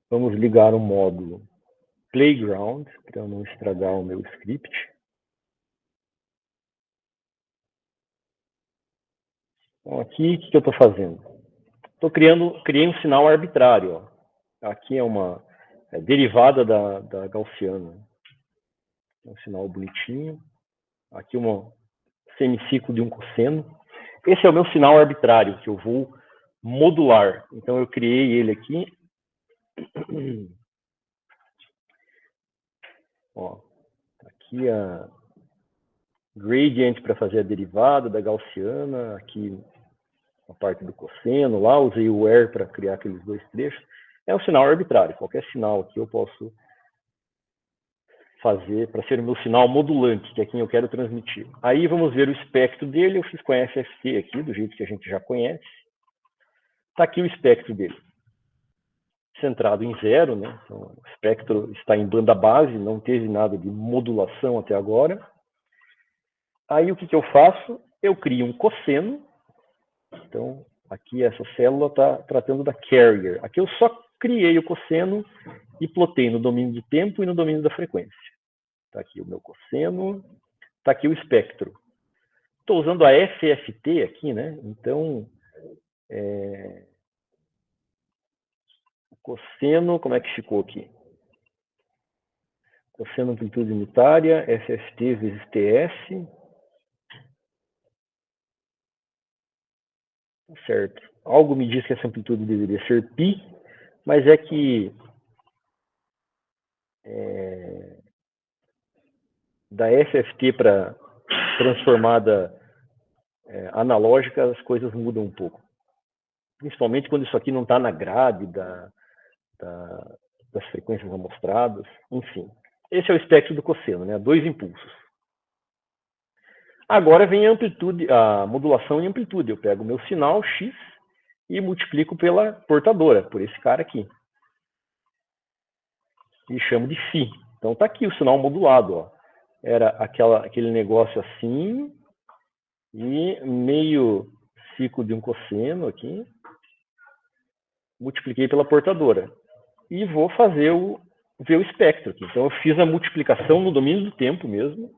Vamos ligar o módulo Playground, para eu não estragar o meu script. Então, aqui, o que eu estou fazendo? Criei um sinal arbitrário. Ó. Aqui é uma derivada da gaussiana. Um sinal bonitinho. Aqui um semiciclo de um cosseno. Esse é o meu sinal arbitrário, que eu vou modular. Então, eu criei ele aqui. Ó, aqui a gradient para fazer a derivada da gaussiana. Aqui a parte do cosseno lá. Usei o where para criar aqueles dois trechos. É um sinal arbitrário. Qualquer sinal aqui eu posso fazer para ser o meu sinal modulante, que é quem eu quero transmitir. Aí vamos ver o espectro dele. Eu fiz com a FFT aqui, do jeito que a gente já conhece. Está aqui o espectro dele. Centrado em zero, né? Então, o espectro está em banda base, não teve nada de modulação até agora. Aí o que eu faço? Eu crio um cosseno. Então, aqui essa célula está tratando da carrier. Aqui eu só criei o cosseno e plotei no domínio de tempo e no domínio da frequência. Está aqui o meu cosseno, está aqui o espectro. Estou usando a FFT aqui, né? Então, o cosseno, como é que ficou aqui? Cosseno amplitude unitária, FFT vezes TS. Certo. Algo me diz que essa amplitude deveria ser π, mas é que da FFT para transformada analógica, as coisas mudam um pouco. Principalmente quando isso aqui não está na grade das frequências amostradas. Enfim, esse é o espectro do cosseno, né? 2 impulsos. Agora vem a amplitude, a modulação em amplitude. Eu pego o meu sinal x e multiplico pela portadora, por esse cara aqui. E chamo de φ. Então está aqui o sinal modulado. Ó. Era aquele negócio assim, e meio ciclo de um cosseno aqui. Multipliquei pela portadora. E vou fazer ver o espectro aqui. Então eu fiz a multiplicação no domínio do tempo mesmo.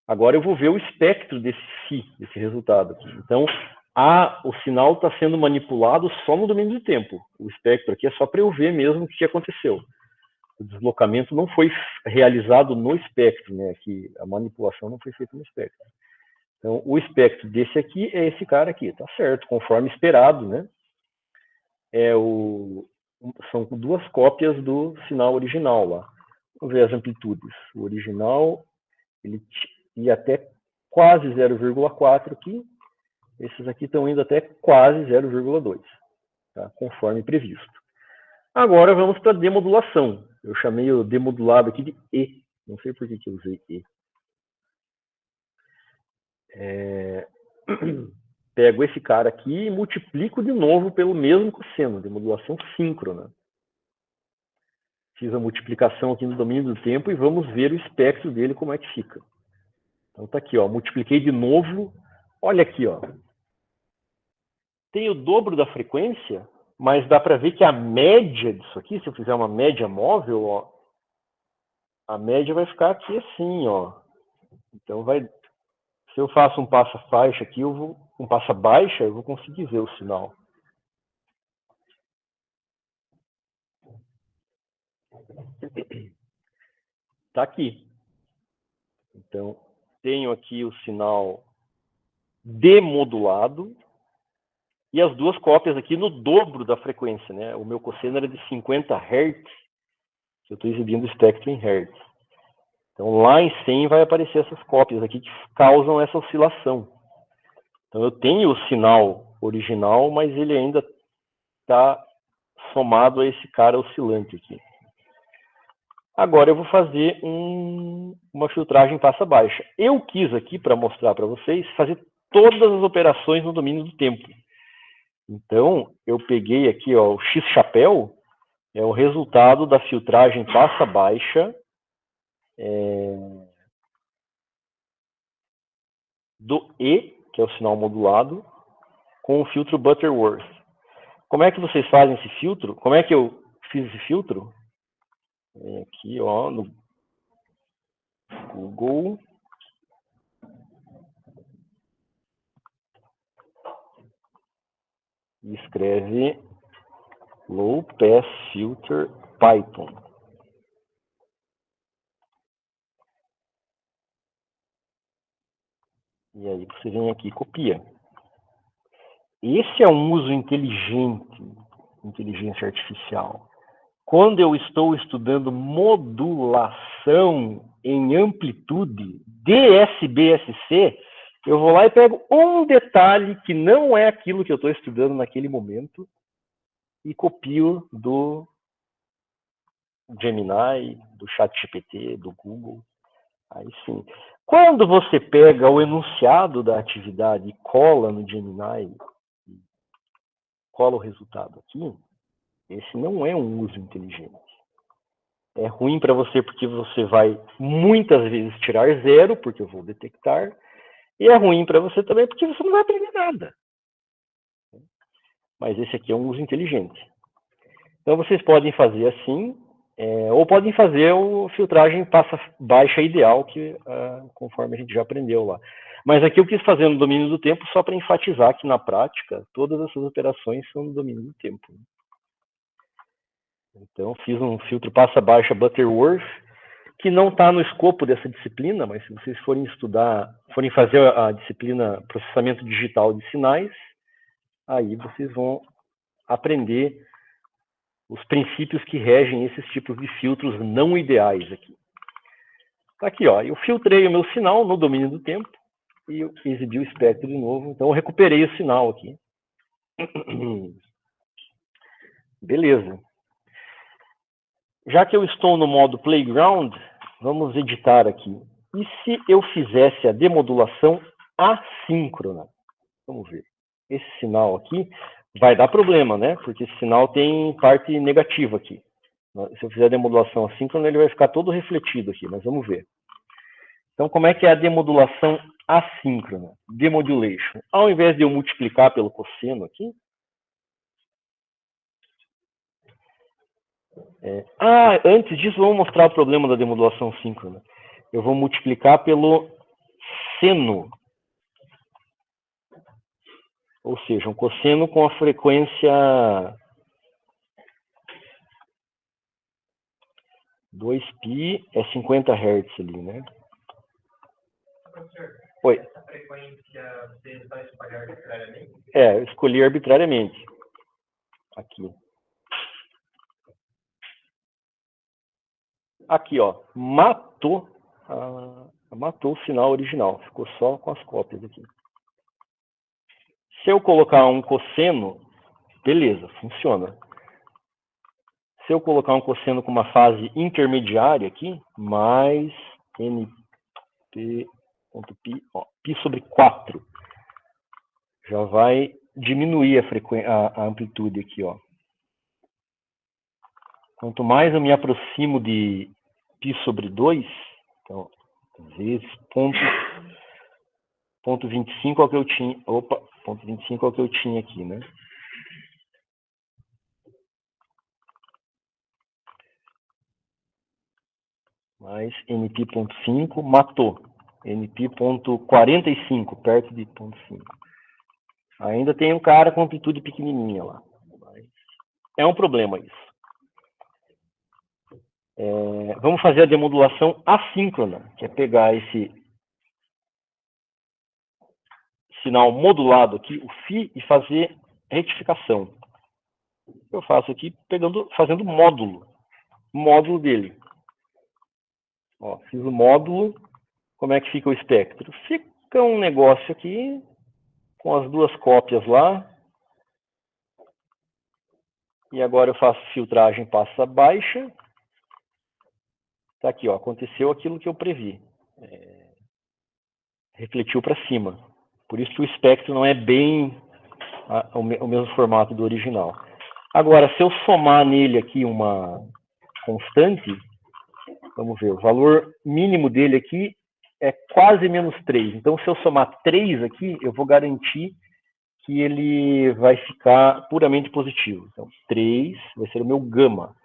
Agora eu vou ver o espectro desse φ, desse resultado aqui. Então, o sinal está sendo manipulado só no domínio do tempo. O espectro aqui é só para eu ver mesmo o que aconteceu. O deslocamento não foi realizado no espectro, né? Que a manipulação não foi feita no espectro. Então, o espectro desse aqui é esse cara aqui, tá certo, conforme esperado, né? São duas cópias do sinal original lá. Vamos ver as amplitudes. O original, ele ia até quase 0,4 aqui. Esses aqui estão indo até quase 0,2, tá? Conforme previsto. Agora vamos para a demodulação. Eu chamei o demodulado aqui de E. Não sei por que eu usei E. Pego esse cara aqui e multiplico de novo pelo mesmo cosseno, demodulação síncrona. Fiz a multiplicação aqui no domínio do tempo e vamos ver o espectro dele, como é que fica. Então tá aqui, ó, multipliquei de novo. Olha aqui, ó. Tem o dobro da frequência, mas dá para ver que a média disso aqui, se eu fizer uma média móvel, ó, a média vai ficar aqui assim, ó. Então se eu faço um passa-faixa aqui, um passa-baixa, eu vou conseguir ver o sinal. Está aqui. Então, tenho aqui o sinal demodulado e as duas cópias aqui no dobro da frequência, né? O meu cosseno era de 50 Hz, eu estou exibindo o espectro em Hz. Então, lá em 100 vai aparecer essas cópias aqui que causam essa oscilação. Então, eu tenho o sinal original, mas ele ainda está somado a esse cara oscilante aqui. Agora eu vou fazer uma filtragem passa-baixa. Eu quis aqui, para mostrar para vocês, fazer todas as operações no domínio do tempo. Então, eu peguei aqui, ó, o X-chapéu, é o resultado da filtragem passa-baixa do E, que é o sinal modulado, com o filtro Butterworth. Como é que vocês fazem esse filtro? Como é que eu fiz esse filtro, vem aqui, ó, no Google. E escreve Low Pass Filter Python. E aí você vem aqui e copia. Esse é um uso inteligente, inteligência artificial. Quando eu estou estudando modulação em amplitude DSBSC, eu vou lá e pego um detalhe que não é aquilo que eu estou estudando naquele momento e copio do Gemini, do ChatGPT, do Google. Aí sim. Quando você pega o enunciado da atividade e cola no Gemini, cola o resultado aqui, esse não é um uso inteligente. É ruim para você porque você vai muitas vezes tirar zero, porque eu vou detectar, e é ruim para você também porque você não vai aprender nada. Mas esse aqui é um uso inteligente. Então vocês podem fazer assim, ou podem fazer o filtragem passa baixa ideal, que conforme a gente já aprendeu lá. Mas aqui eu quis fazer no domínio do tempo só para enfatizar que na prática todas essas operações são no domínio do tempo. Então fiz um filtro passa baixa Butterworth, que não está no escopo dessa disciplina, mas se vocês forem estudar, forem fazer a disciplina processamento digital de sinais, aí vocês vão aprender os princípios que regem esses tipos de filtros não ideais aqui. Tá aqui, ó, eu filtrei o meu sinal no domínio do tempo e eu exibi o espectro de novo, então eu recuperei o sinal aqui. Beleza. Já que eu estou no modo Playground, vamos editar aqui. E se eu fizesse a demodulação assíncrona? Vamos ver. Esse sinal aqui vai dar problema, né? Porque esse sinal tem parte negativa aqui. Se eu fizer a demodulação assíncrona, ele vai ficar todo refletido aqui, mas vamos ver. Então, como é que é a demodulação assíncrona? Demodulation. Ao invés de eu multiplicar pelo cosseno aqui, antes disso, vamos mostrar o problema da demodulação síncrona. Eu vou multiplicar pelo seno. Ou seja, um cosseno com a frequência 2π é 50 Hz ali, né? Oi. Essa frequência você vai espalhar arbitrariamente? Eu escolhi arbitrariamente. Aqui. Aqui, ó, matou o sinal original. Ficou só com as cópias aqui. Se eu colocar um cosseno, beleza, funciona. Se eu colocar um cosseno com uma fase intermediária aqui, mais np.π, π sobre 4, já vai diminuir a amplitude aqui, ó. Quanto mais eu me aproximo de π sobre 2, então, vezes ponto 25 é o que eu tinha. Opa, ponto 25 é o que eu tinha aqui, né? Mais np.5 matou. np.45, perto de 0.5. Ainda tem um cara com amplitude pequenininha lá. É um problema isso. Vamos fazer a demodulação assíncrona, que é pegar esse sinal modulado aqui, o φ, e fazer retificação. Eu faço aqui fazendo módulo dele. Ó, fiz o módulo, como é que fica o espectro? Fica um negócio aqui, com as duas cópias lá. E agora eu faço filtragem passa baixa. Tá aqui, ó, aconteceu aquilo que eu previ. Refletiu para cima. Por isso que o espectro não é bem o mesmo formato do original. Agora, se eu somar nele aqui uma constante, vamos ver, o valor mínimo dele aqui é quase -3. Então, se eu somar 3 aqui, eu vou garantir que ele vai ficar puramente positivo. Então, 3 vai ser o meu gama,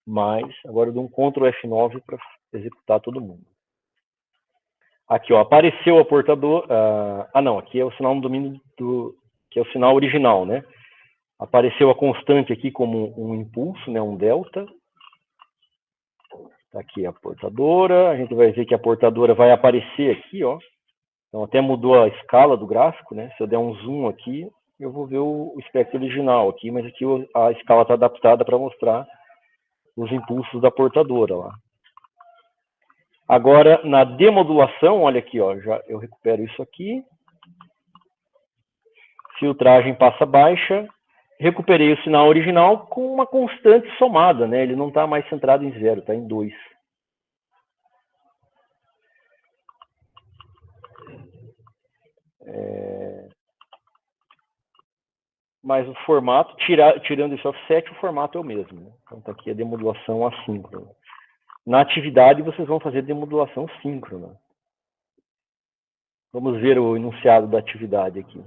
mas agora eu dou um Ctrl F9 para executar todo mundo. Aqui, ó, apareceu a portador. Não, aqui é o sinal no domínio que é o sinal original, né? Apareceu a constante aqui como um impulso, né? Um delta. Tá aqui a portadora. A gente vai ver que a portadora vai aparecer aqui, ó. Então até mudou a escala do gráfico, né? Se eu der um zoom aqui, eu vou ver o espectro original aqui, mas aqui a escala está adaptada para mostrar os impulsos da portadora lá. Agora, na demodulação, olha aqui, ó, já eu recupero isso aqui. Filtragem passa baixa. Recuperei o sinal original com uma constante somada, né? Ele não está mais centrado em 0, está em 2. Mas o formato, tirando esse offset, o formato é o mesmo. Né? Então está aqui a demodulação assíncrona. Na atividade, vocês vão fazer demodulação síncrona. Vamos ver o enunciado da atividade aqui.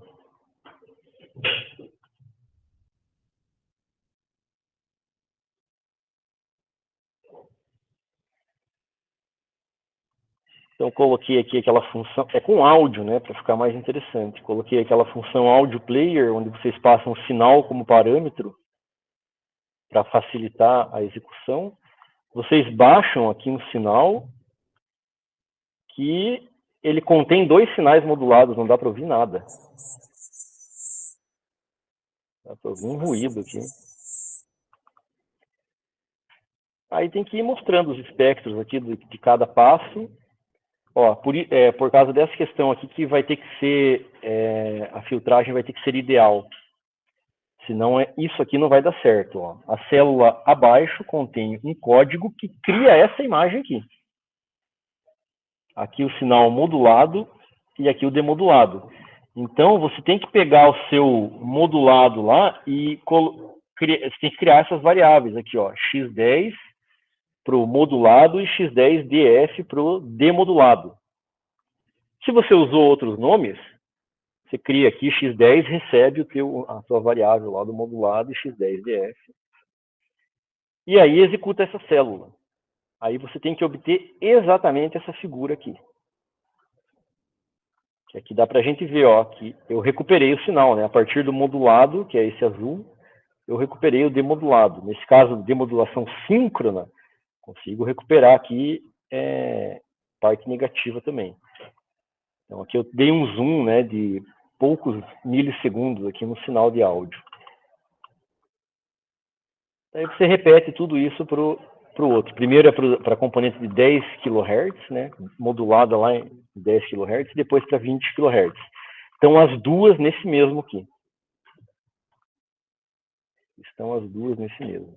Então, coloquei aqui aquela função, é com áudio, né, para ficar mais interessante. Coloquei aquela função áudio player, onde vocês passam o sinal como parâmetro, para facilitar a execução. Vocês baixam aqui um sinal que ele contém 2 sinais modulados, não dá para ouvir nada. Dá para ouvir um ruído aqui. Aí tem que ir mostrando os espectros aqui de cada passo. Ó, por causa dessa questão aqui que vai ter que ser, a filtragem vai ter que ser ideal. Senão isso aqui não vai dar certo. Ó. A célula abaixo contém um código que cria essa imagem aqui. Aqui o sinal modulado e aqui o demodulado. Então, você tem que pegar o seu modulado lá e você tem que criar essas variáveis aqui, ó, x10 para o modulado e x10df para o demodulado. Se você usou outros nomes, você cria aqui x10, recebe a sua variável lá do modulado e x10df. E aí executa essa célula. Aí você tem que obter exatamente essa figura aqui. Que aqui dá para a gente ver, ó, que eu recuperei o sinal, né? A partir do modulado, que é esse azul, eu recuperei o demodulado. Nesse caso, demodulação síncrona, consigo recuperar aqui parte negativa também. Então aqui eu dei um zoom, né, de poucos milissegundos aqui no sinal de áudio. Aí você repete tudo isso para o outro. Primeiro é para a componente de 10 kHz, né, modulada lá em 10 kHz, e depois para 20 kHz. Então as duas nesse mesmo aqui. Estão as duas nesse mesmo.